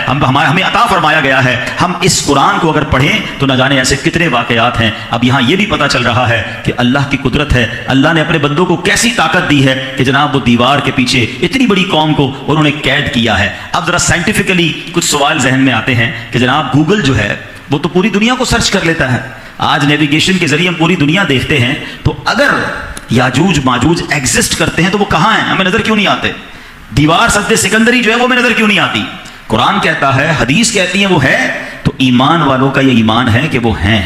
ہمیں عطا فرمایا گیا ہے. ہم اس قرآن کو اگر پڑھیں تو نہ جانے ایسے کتنے واقعات ہیں. اب یہاں یہ بھی پتہ چل رہا ہے کہ اللہ کی قدرت ہے. اللہ نے اپنے بندوں کو کیسی طاقت دی ہے کہ جناب وہ دیوار کے پیچھے اتنی بڑی قوم کو انہوں نے قید کیا ہے. اب ذرا سائنٹیفکلی کچھ سوال ذہن میں آتے ہیں کہ جناب گوگل جو ہے وہ تو پوری دنیا کو سرچ کر لیتا ہے. آج نیویگیشن کے ذریعے ہم پوری دنیا دیکھتے ہیں, تو اگر یاجوج ماجوج ایگزسٹ کرتے ہیں تو وہ کہاں ہیں, ہمیں نظر کیوں نہیں آتے؟ دیوار سد سکندری جو ہے وہ ہمیں نظر کیوں نہیں آتی؟ قرآن کہتا ہے, حدیث کہتی ہے وہ ہے, تو ایمان والوں کا یہ ایمان ہے کہ وہ ہیں.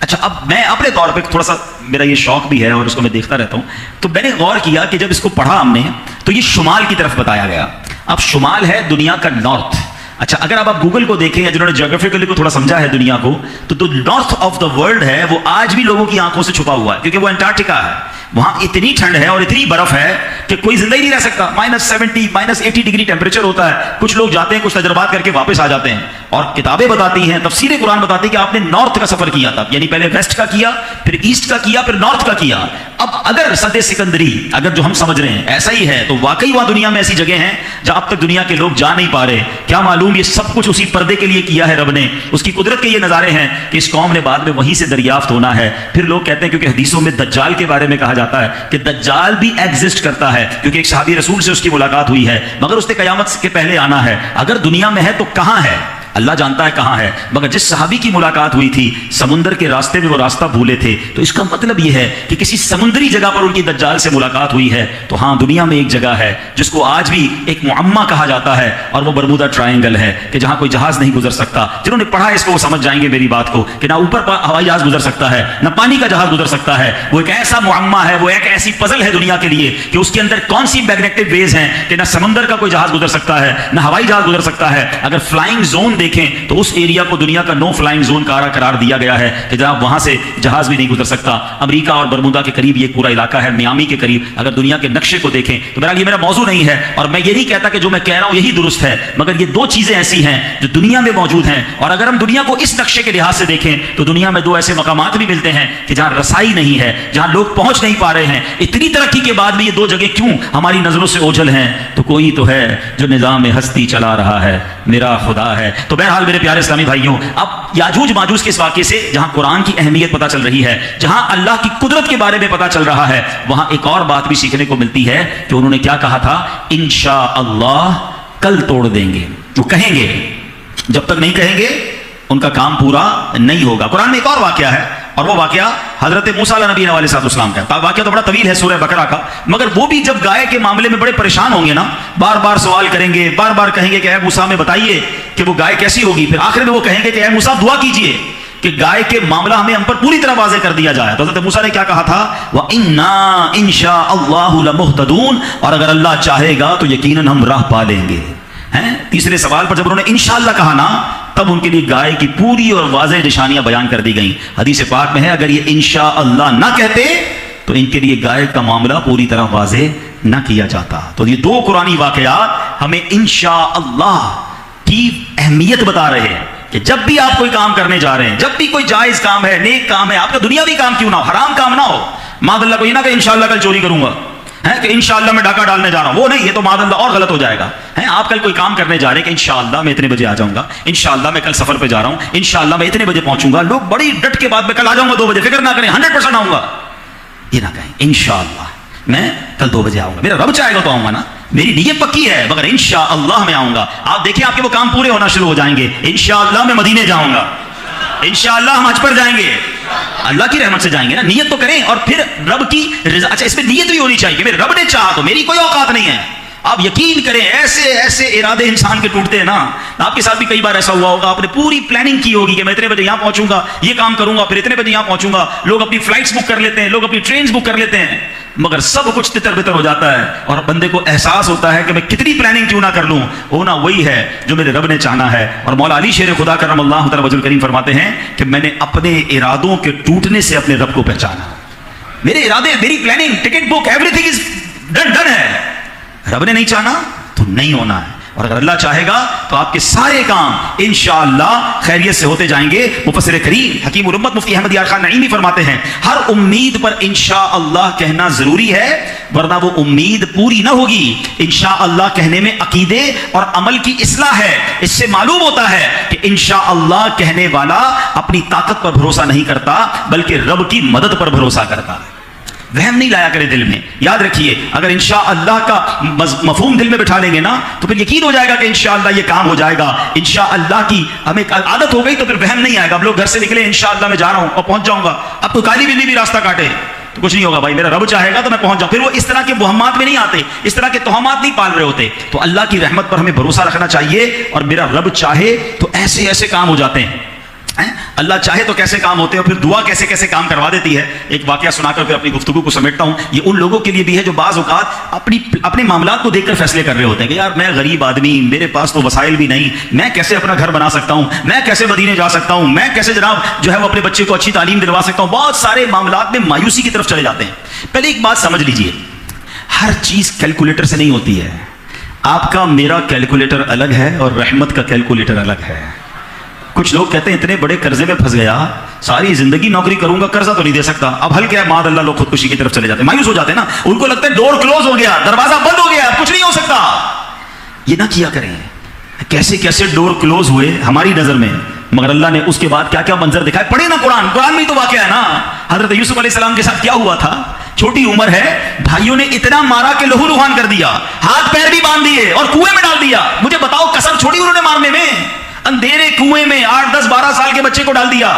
اچھا, اب میں اپنے طور پہ تھوڑا سا, میرا یہ شوق بھی ہے اور اس کو میں دیکھتا رہتا ہوں, تو میں نے غور کیا کہ جب اس کو پڑھا ہم نے تو یہ شمال کی طرف بتایا گیا. اب شمال ہے دنیا کا نارتھ. اچھا, اگر آپ گوگل کو دیکھیں یا جنہوں نے جیوگرافیکلی کو تھوڑا سمجھا ہے دنیا کو, تو نارتھ آف دا ورلڈ ہے وہ آج بھی لوگوں کی آنکھوں سے چھپا ہوا ہے, کیونکہ وہ انٹارکٹیکا ہے. وہاں اتنی ٹھنڈ ہے اور اتنی برف ہے کہ کوئی زندہ ہی نہیں رہ سکتا. -70 -80 ڈگری ٹیمپریچر ہوتا ہے. کچھ لوگ جاتے ہیں, کچھ تجربات کر کے واپس آ جاتے ہیں, اور کتابیں بتاتی ہیں, تفسیر قرآن بتاتی ہے کہ آپ نے نارتھ کا سفر کیا تھا, یعنی پہلے ویسٹ کا کیا, پھر ایسٹ کا کیا, پھر نارتھ کا کیا. اب اگر سد سکندری اگر جو ہم سمجھ رہے ہیں ایسا ہی ہے, تو واقعی وہاں دنیا میں ایسی جگہ ہیں جہاں اب تک دنیا کے لوگ جا نہیں پا رہے. کیا معلوم یہ سب کچھ اسی پردے کے لیے کیا ہے رب نے. اس کی قدرت کے یہ نظارے ہیں کہ اس قوم نے بعد میں وہیں سے دریافت ہونا ہے. پھر لوگ کہتے ہیں, کیونکہ حدیثوں میں دجال کے بارے میں کہا جاتا ہے کہ دجال بھی ایگزسٹ کرتا ہے, کیونکہ ایک صحابی رسول سے اس کی ملاقات ہوئی ہے, مگر اس نے قیامت کے پہلے آنا ہے. اگر دنیا میں ہے تو کہاں ہے اللہ جانتا ہے کہاں ہے. مگر جس صحابی کی ملاقات ہوئی تھی سمندر کے راستے میں وہ راستہ بھولے تھے, تو اس کا مطلب یہ ہے کہ کسی سمندری جگہ پر ان کی دجال سے ملاقات ہوئی ہے. تو ہاں, دنیا میں ایک جگہ ہے جس کو آج بھی ایک معمہ کہا جاتا ہے, اور وہ برمودا ٹرائنگل ہے, کہ جہاں کوئی جہاز نہیں گزر سکتا. جنہوں نے پڑھا اس کو وہ سمجھ جائیں گے میری بات کو, کہ نہ اوپر ہوائی جہاز گزر سکتا ہے, نہ پانی کا جہاز گزر سکتا ہے. وہ ایک ایسا معمہ ہے, وہ ایک ایسی پزل ہے دنیا کے لیے کہ اس کے اندر کون سی میگنیٹک ویز ہیں کہ نہ سمندر کا کوئی جہاز گزر سکتا ہے, نہ ہوائی جہاز گزر سکتا ہے. اگر فلائنگ زون دیکھیں تو اس ایریا کو دنیا کا نو فلائنگ زون قرار دیا گیا ہے کہ جناب وہاں سے جہاز بھی نہیں گزر سکتا. امریکہ اور برمودا کے قریب یہ پورا علاقہ ہے, میامی کے قریب. اگر دنیا کے نقشے کو دیکھیں تو بہرحال یہ میرا موضوع نہیں ہے, اور میں یہ نہیں کہتا کہ جو میں کہہ رہا ہوں یہی درست ہے, مگر یہ دو چیزیں ایسی ہیں جو دنیا میں موجود ہیں. اور اگر ہم دنیا کو اس نقشے کے لحاظ سے دیکھیں تو دنیا میں دو ایسے مقامات بھی ملتے ہیں کہ جہاں رسائی نہیں ہے, جہاں لوگ پہنچ نہیں پا رہے ہیں. اتنی ترقی کے بعد بھی یہ دو جگہ کیوں ہماری نظروں سے اوجھل ہیں؟ تو کوئی تو ہے جو نظام ہستی چلا رہا ہے, میرا خدا ہے. تو بہرحال میرے پیارے اسلامی بھائیوں, اب یاجوج ماجوج کے اس واقعے سے جہاں قرآن کی اہمیت پتہ چل رہی ہے, جہاں اللہ کی قدرت کے بارے میں پتہ چل رہا ہے, وہاں ایک اور بات بھی سیکھنے کو ملتی ہے کہ انہوں نے کیا کہا تھا, انشاءاللہ کل توڑ دیں گے. وہ کہیں گے, جب تک نہیں کہیں گے ان کا کام پورا نہیں ہوگا. قرآن میں ایک اور واقعہ ہے, اور وہ واقعہ حضرت موسیٰ علیہ نبی علیہ السلام کا. واقعہ تو بڑا طویل ہے سورہ بقرہ کا, مگر وہ بھی جب گائے کے معاملے میں بڑے پریشان ہوں گے نا, بار بار سوال کریں گے, بار بار کہیں گے کہ اے موسیٰ ہمیں بتائیے کہ وہ گائے کیسی ہوگی. پھر آخر میں وہ کہیں گے کہ اے موسیٰ دعا کیجئے کہ گائے کے معاملہ ہمیں ہم پر پوری طرح واضح کر دیا جائے. تو حضرت موسیٰ نے کیا کہا تھا, وَإِنَّا إِن شَاءَ اللَّهُ لَمُهْتَدُونَ, اور اگر اللہ چاہے گا تو یقیناً ہم راہ پا لیں گے. تیسرے سوال پر جب انہوں نے انشاءاللہ کہا نا, تب ان کے لیے گائے کی پوری اور واضح نشانیاں بیان کر دی گئیں. حدیث پاک میں ہے اگر یہ انشاءاللہ نہ کہتے تو ان کے لیے گائے کا معاملہ پوری طرح واضح نہ کیا جاتا. تو یہ دو قرآنی واقعات ہمیں انشاءاللہ کی اہمیت بتا رہے ہیں کہ جب بھی آپ کوئی کام کرنے جا رہے ہیں, جب بھی کوئی جائز کام ہے, نیک کام ہے, آپ کا دنیاوی کام کیوں نہ ہو, حرام کام نہ ہو. معاذ اللہ کو یہ نہ کہ انشاءاللہ کل چوری کروں گا, کہ انشاءاللہ میں ڈاکہ ڈالنے جا رہا ہوں, وہ نہیں, یہ تو معاذ اللہ اور غلط ہو جائے گا. آپ کل کوئی کام کرنے جا رہے ہیں کہ انشاءاللہ میں اتنے بجے آ جاؤں گا, انشاءاللہ میں کل سفر پہ جا رہا ہوں, انشاءاللہ میں اتنے بجے پہنچوں گا. لوگ بڑی ڈٹ کے بعد میں کل آ جاؤں گا 2 بجے, فکر نہ کریں 100% آؤں گا. یہ نہ کہیں انشاءاللہ میں کل 2 بجے آؤں گا, میرا رب چاہے گا تو آؤں گا نا, میری نیت پکی ہے, مگر انشاءاللہ میں آؤں گا. آپ دیکھیں آپ کے وہ کام پورے ہونا شروع ہو جائیں گے. انشاءاللہ میں مدینے جاؤں گا, انشاءاللہ ہم حج پر جائیں گے, اللہ کی رحمت سے جائیں گے نا. نیت تو کریں, اور پھر رب کی رضا. اچھا, اس میں نیت بھی ہونی چاہیے کہ میرے رب نے چاہا تو, میری کوئی اوقات نہیں ہے. آپ یقین کریں ایسے ایسے ارادے انسان کے ٹوٹتے ہیں نا. آپ کے ساتھ بھی کئی بار ایسا ہوا ہوگا, آپ نے پوری پلاننگ کی ہوگی کہ میں اتنے بجے یہاں پہنچوں گا, یہ کام کروں گا, پھر اتنے بجے یہاں پہنچوں گا. لوگ اپنی فلائٹس بک کر لیتے ہیں, لوگ اپنی ٹرینز بک کر لیتے ہیں, مگر سب کچھ تتر بتر ہو جاتا ہے, اور بندے کو احساس ہوتا ہے کہ میں کتنی پلاننگ کیوں نہ کر لوں, ہونا وہی ہے جو میرے رب نے چاہنا ہے. اور مولا علی شیر خدا کرم اللہ تعالی وجہ الکریم فرماتے ہیں کہ میں نے اپنے ارادوں کے ٹوٹنے سے اپنے رب کو پہچانا. میرے ارادے, میری planning, ticket book, every thing is done ہے. رب نے نہیں چاہنا تو نہیں ہونا ہے. اور اگر اللہ چاہے گا تو آپ کے سارے کام انشاءاللہ خیریت سے ہوتے جائیں گے. مفسر کریم حکیم الامت مفتی احمد یار خان نعیمی فرماتے ہیں ہر امید پر انشاءاللہ کہنا ضروری ہے ورنہ وہ امید پوری نہ ہوگی. انشاءاللہ کہنے میں عقیدے اور عمل کی اصلاح ہے. اس سے معلوم ہوتا ہے کہ انشاءاللہ کہنے والا اپنی طاقت پر بھروسہ نہیں کرتا بلکہ رب کی مدد پر بھروسہ کرتا. وہم نہیں لایا کرے دل میں. یاد رکھیے اگر انشاءاللہ کا مفہوم دل میں بٹھا لیں گے نا تو پھر یقین ہو جائے گا کہ انشاءاللہ یہ کام ہو جائے گا. انشاءاللہ کی ہمیں عادت ہو گئی تو پھر وہم نہیں آئے گا. اب لوگ گھر سے نکلے انشاءاللہ میں جا رہا ہوں اور پہنچ جاؤں گا. اب تو کالی بلی بھی راستہ کاٹے تو کچھ نہیں ہوگا بھائی, میرا رب چاہے گا تو میں پہنچ جاؤں. پھر وہ اس طرح کے وہمات میں نہیں آتے, اس طرح کے توہمات نہیں پال رہے ہوتے. تو اللہ کی رحمت پر ہمیں بھروسہ رکھنا چاہیے اور میرا رب چاہے تو ایسے ایسے کام ہو جاتے ہیں. اللہ چاہے تو کیسے کام ہوتے ہیں اور پھر دعا کیسے کیسے کام کروا دیتی ہے. ایک واقعہ سنا کر پھر اپنی گفتگو کو سمیٹتا ہوں. یہ ان لوگوں کے لیے بھی ہے جو بعض اوقات اپنے معاملات کو دیکھ کر فیصلے کر رہے ہوتے ہیں کہ یار میں غریب آدمی, میرے پاس تو وسائل بھی نہیں, میں کیسے اپنا گھر بنا سکتا ہوں, میں کیسے مدینے جا سکتا ہوں, میں کیسے جناب جو ہے وہ اپنے بچے کو اچھی تعلیم دلوا سکتا ہوں. بہت سارے معاملات میں مایوسی کی طرف چلے جاتے ہیں. پہلے ایک بات سمجھ لیجئے, ہر چیز کیلکولیٹر سے نہیں ہوتی ہے. آپ کا میرا کیلکولیٹر الگ ہے اور رحمت کا کیلکولیٹر الگ ہے. کچھ لوگ کہتے ہیں اتنے بڑے قرضے میں پھنس گیا, ساری زندگی نوکری کروں گا, قرضہ تو نہیں دے سکتا. اب حل کیا ہے, معاذ اللہ لوگ خودکشی کی طرف چلے جاتے ہیں, مایوس ہو جاتے ہیں نا. ان کو لگتا ہے ڈور کلوز ہو گیا, دروازہ بند ہو گیا, کچھ نہیں ہو سکتا. یہ نہ کیا کریں. کیسے کیسے ڈور کلوز ہوئے ہماری نظر میں, مگر اللہ نے اس کے بعد کیا کیا منظر دکھائے. پڑھے نا قرآن میں تو واقعہ ہے نا. حضرت یوسف علیہ السلام کے ساتھ کیا ہوا تھا. چھوٹی عمر ہے, بھائیوں نے اتنا مارا کہ لہو لہان کر دیا, ہاتھ پیر بھی باندھ دیے اور کنویں میں ڈال دیا. مجھے بتاؤ کسر چھوڑی انہوں نے مارنے میں. اندھیرے کنویں میں 8 10 12 سال کے بچے کو ڈال دیا.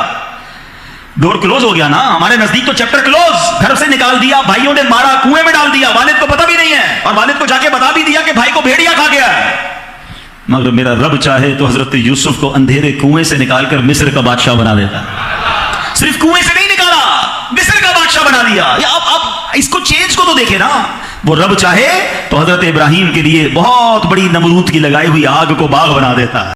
ڈور کلوز ہو گیا نا. ہمارے نزدیک تو چیپٹر کلوز. گھر سے نکال دیا, بھائیوں نے مارا, کنویں میں ڈال دیا, والد کو پتہ بھی نہیں ہے اور والد کو جا کے بتا بھی دیا کہ بھائی کو بھیڑیا کھا گیا ہے. مگر میرا رب چاہے تو حضرت یوسف کو اندھیرے کنویں سے نکال کر مصر کا بادشاہ بنا دیتا. صرف کنویں سے نہیں نکالا, مصر کا بادشاہ بنا دیا. اب اس کو چینج کو تو دیکھے نا. وہ رب چاہے تو حضرت ابراہیم کے لیے بہت بڑی نمرود کی لگائی ہوئی آگ کو باغ بنا دیتا ہے.